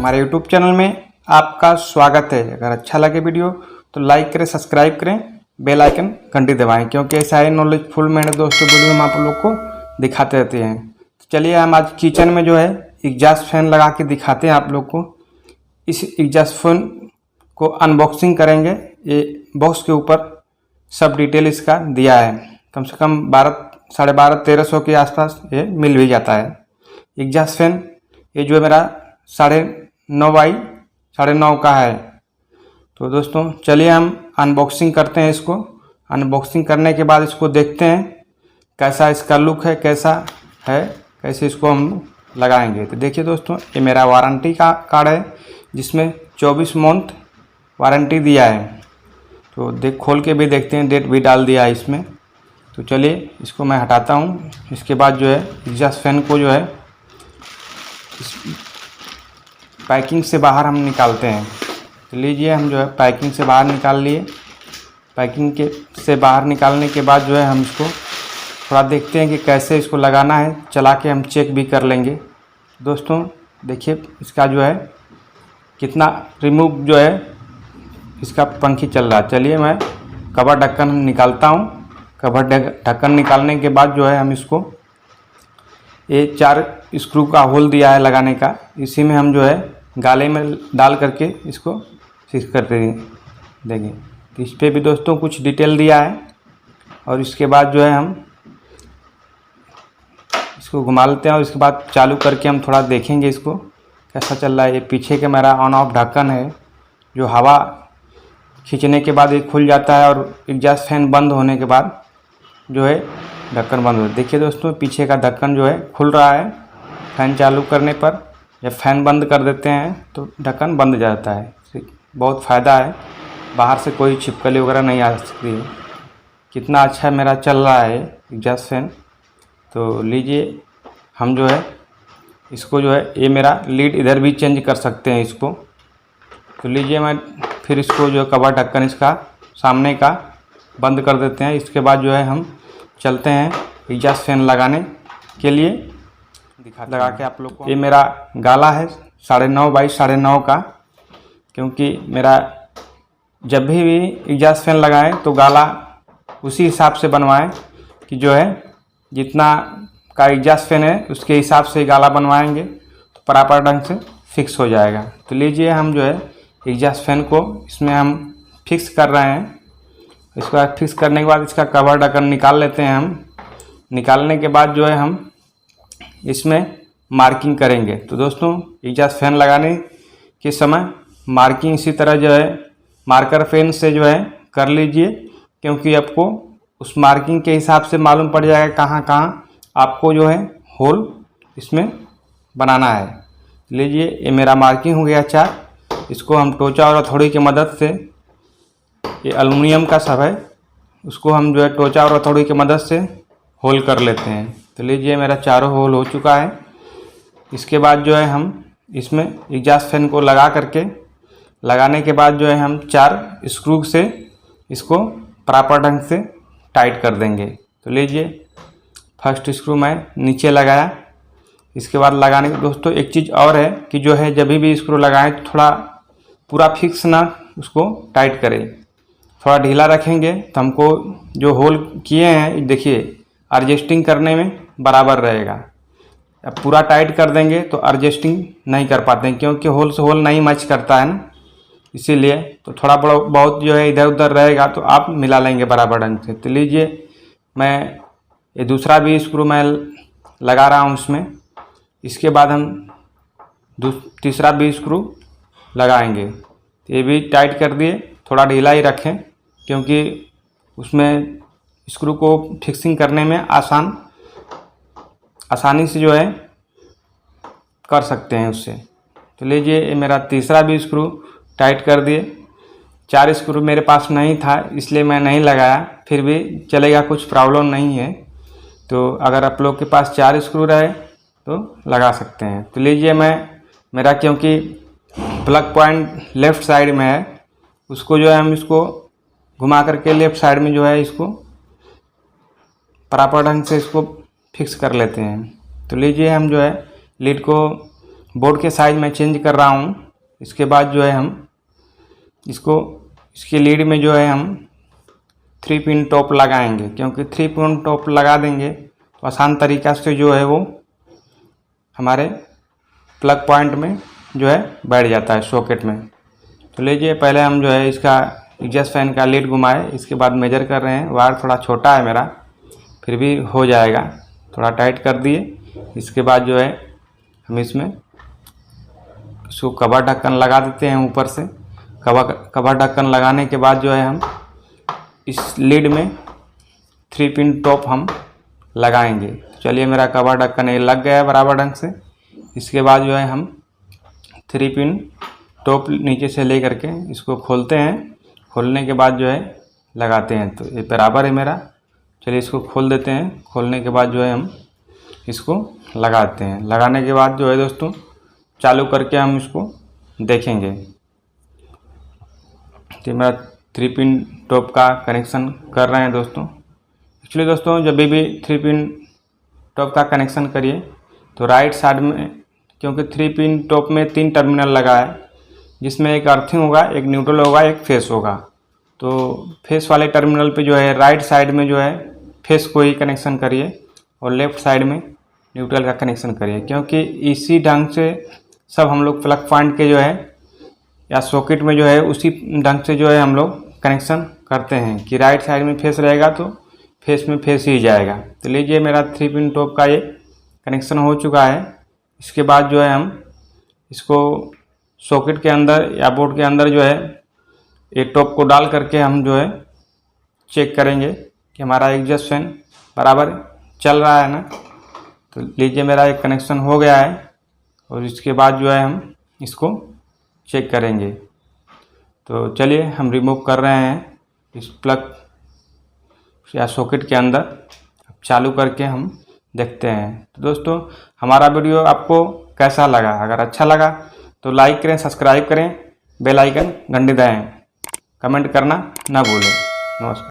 हमारे YouTube channel में आपका स्वागत है। अगर अच्छा लगे वीडियो तो लाइक करें, सब्सक्राइब करें, बेल आइकन घंटी दबाएं, क्योंकि ऐसा ही नॉलेजफुल मेरे दोस्तों वीडियो हम आप लोग को दिखाते रहते हैं। तो चलिए हम आज किचन में जो है एग्जॉस्ट फैन लगा के दिखाते हैं आप लोग को। इस एग्जॉस्ट फैन को अनबॉक्सिंग करेंगे। ये बॉक्स के ऊपर सब डिटेल इसका दिया है। कम से कम 1200-1300 के आसपास ये मिल भी जाता है। एग्जॉस्ट फैन ये जो है मेरा 9.5 बाई 9.5 का है। तो दोस्तों चलिए हम अनबॉक्सिंग करते हैं इसको। अनबॉक्सिंग करने के बाद इसको देखते हैं कैसा इसका लुक है, कैसा है, कैसे इसको हम लगाएंगे। तो देखिए दोस्तों, ये मेरा वारंटी का कार्ड है जिसमें 24 मंथ वारंटी दिया है। तो खोल के भी देखते हैं, डेट भी डाल दिया है इसमें। तो चलिए इसको मैं हटाता हूँ। इसके बाद जो है एग्जॉस्ट फैन को जो है इस पैकिंग से बाहर हम निकालते हैं। तो लीजिए हम जो है पैकिंग से बाहर निकाल लिए। पैकिंग से बाहर निकालने के बाद जो है हम इसको थोड़ा देखते हैं कि कैसे इसको लगाना है। चला के हम चेक भी कर लेंगे। दोस्तों देखिए इसका जो है कितना रिमूव जो है इसका पंखी चल रहा है। चलिए मैं कवर ढक्कन निकालता हूँ। कवर ढक्कन निकालने के बाद जो है हम इसको, ये 4 स्क्रू का होल दिया है लगाने का, इसी में हम जो है गाले में डाल करके इसको फिक्स करते देंगे। तो इस पर भी दोस्तों कुछ डिटेल दिया है। और इसके बाद जो है हम इसको घुमा लेते हैं और इसके बाद चालू करके हम थोड़ा देखेंगे इसको कैसा चल रहा है। ये पीछे का मेरा ऑन ऑफ ढक्कन है, जो हवा खींचने के बाद ये खुल जाता है और एग्जॉस्ट फैन बंद होने के बाद जो है ढक्कन बंद हो। देखिए दोस्तों पीछे का ढक्कन जो है खुल रहा है। फैन चालू करने पर जब फैन बंद कर देते हैं तो ढक्कन बंद जाता है। बहुत फ़ायदा है, बाहर से कोई छिपकली वगैरह नहीं आ सकती है। कितना अच्छा मेरा चल रहा है एग्जॉस्ट फैन। तो लीजिए हम जो है इसको जो है, ये मेरा लीड इधर भी चेंज कर सकते हैं इसको। तो लीजिए मैं फिर इसको जो कवर ढक्कन इसका सामने का बंद कर देते हैं। इसके बाद जो है हम चलते हैं एग्जॉस्ट फैन लगाने के लिए। लगा के आप लोग को, ये मेरा गाला है 9.5 बाई 9.5 का, क्योंकि मेरा जब भी एग्जॉस्ट फैन लगाएं तो गाला उसी हिसाब से बनवाएं कि जो है जितना का एग्जॉस्ट फैन है उसके हिसाब से गाला बनवाएंगे तो प्रॉपर ढंग से फिक्स हो जाएगा। तो लीजिए हम जो है एग्जॉस्ट फैन को इसमें हम फिक्स कर रहे हैं। इसको फिक्स करने के बाद इसका कवर ढक्कन निकाल लेते हैं हम। निकालने के बाद जो है हम इसमें मार्किंग करेंगे। तो दोस्तों एग्जॉस्ट फैन लगाने के समय मार्किंग इसी तरह जो है मार्कर पेन से जो है कर लीजिए, क्योंकि आपको उस मार्किंग के हिसाब से मालूम पड़ जाएगा कहाँ कहाँ आपको जो है होल इसमें बनाना है। लीजिए ये मेरा मार्किंग हो गया 4। इसको हम टोचा और हथौड़ी की मदद से, ये एल्युमिनियम का सब है, उसको हम जो है टोचा और हथौड़ी की मदद से होल कर लेते हैं। तो लीजिए मेरा चारों होल हो चुका है। इसके बाद जो है हम इसमें एग्जॉस्ट फैन को लगाने के बाद जो है हम 4 स्क्रू से इसको प्रॉपर ढंग से टाइट कर देंगे। तो लीजिए फर्स्ट स्क्रू मैं नीचे लगाया। इसके बाद लगाने के दोस्तों एक चीज़ और है कि जो है जब भी स्क्रू लगाएं तो थोड़ा पूरा फिक्स ना उसको टाइट करें, थोड़ा ढीला रखेंगे तो हमको जो होल किए हैं देखिए एडजस्टिंग करने में बराबर रहेगा। अब पूरा टाइट कर देंगे तो एडजस्टिंग नहीं कर पाते हैं, क्योंकि होल से होल नहीं मैच करता है ना, इसीलिए तो थोड़ा बहुत जो है इधर उधर रहेगा तो आप मिला लेंगे बराबर ढंग से। तो लीजिए मैं ये दूसरा भी स्क्रू मैं लगा रहा हूँ उसमें। इसके बाद हम तीसरा भी स्क्रू लगाएंगे। तो ये भी टाइट कर दिए, थोड़ा ढीला ही रखें, क्योंकि उसमें स्क्रू को फिक्सिंग करने में आसानी से जो है कर सकते हैं उससे। तो लीजिए ये मेरा तीसरा भी स्क्रू टाइट कर दिए। 4 स्क्रू मेरे पास नहीं था इसलिए मैं नहीं लगाया, फिर भी चलेगा, कुछ प्रॉब्लम नहीं है। तो अगर आप लोग के पास 4 स्क्रू रहे तो लगा सकते हैं। तो लीजिए मेरा क्योंकि प्लग पॉइंट लेफ़्ट साइड में है, उसको जो है हम इसको घुमा करके लेफ़्ट साइड में जो है इसको प्रॉपर ढंग से इसको फिक्स कर लेते हैं। तो लीजिए हम जो है लीड को बोर्ड के साइज मैं चेंज कर रहा हूँ। इसके बाद जो है हम इसकी लीड में जो है हम 3 पिन टॉप लगाएंगे, क्योंकि 3 पिन टॉप लगा देंगे तो आसान तरीक़ा से जो है वो हमारे प्लग पॉइंट में जो है बैठ जाता है सॉकेट में। तो लीजिए पहले हम जो है इसका एग्जॉस्ट फैन का लीड घुमाए, इसके बाद मेजर कर रहे हैं। वायर थोड़ा छोटा है मेरा, फिर भी हो जाएगा, थोड़ा टाइट कर दिए। इसके बाद जो है हम इसको कवर ढक्कन लगा देते हैं ऊपर से। कवर ढक्कन लगाने के बाद जो है हम इस लीड में 3 पिन टॉप हम लगाएंगे। चलिए मेरा कवर ढक्कन ये लग गया है बराबर ढंग से। इसके बाद जो है हम 3 पिन टॉप नीचे से ले करके इसको खोलते हैं। खोलने के बाद जो है लगाते हैं, तो ये बराबर है मेरा। चलिए इसको खोल देते हैं। खोलने के बाद जो है हम इसको लगाते हैं। लगाने के बाद जो है दोस्तों चालू करके हम इसको देखेंगे। तो मेरा 3 पिन टॉप का कनेक्शन कर रहे हैं दोस्तों। एक्चुअली दोस्तों जब भी 3 पिन टॉप का कनेक्शन करिए तो राइट साइड में, क्योंकि 3 पिन टॉप में 3 टर्मिनल लगा है, जिसमें एक अर्थिंग होगा, एक न्यूट्रल होगा, एक फेस होगा। तो फेस वाले टर्मिनल पे जो है राइट साइड में जो है फेस को ही कनेक्शन करिए और लेफ़्ट साइड में न्यूट्रल का कनेक्शन करिए, क्योंकि इसी ढंग से सब हम लोग प्लग पॉइंट के जो है या सॉकेट में जो है उसी ढंग से जो है हम लोग कनेक्शन करते हैं कि राइट साइड में फेस रहेगा तो फेस में फेस ही जाएगा। तो लीजिए मेरा 3 पिन टॉप का ये कनेक्शन हो चुका है। इसके बाद जो है हम इसको सॉकेट के अंदर या बोर्ड के अंदर जो है एक टॉप को डाल करके हम जो है चेक करेंगे कि हमारा एग्जॉस्ट फैन बराबर चल रहा है ना। तो लीजिए मेरा एक कनेक्शन हो गया है और इसके बाद जो है हम इसको चेक करेंगे। तो चलिए हम रिमूव कर रहे हैं इस प्लग या सॉकेट के अंदर। चालू करके हम देखते हैं। तो दोस्तों हमारा वीडियो आपको कैसा लगा? अगर अच्छा लगा तो लाइक करें, सब्सक्राइब करें, बेल आइकन घंटी दबाएं, कमेंट करना ना भूलें। नमस्कार।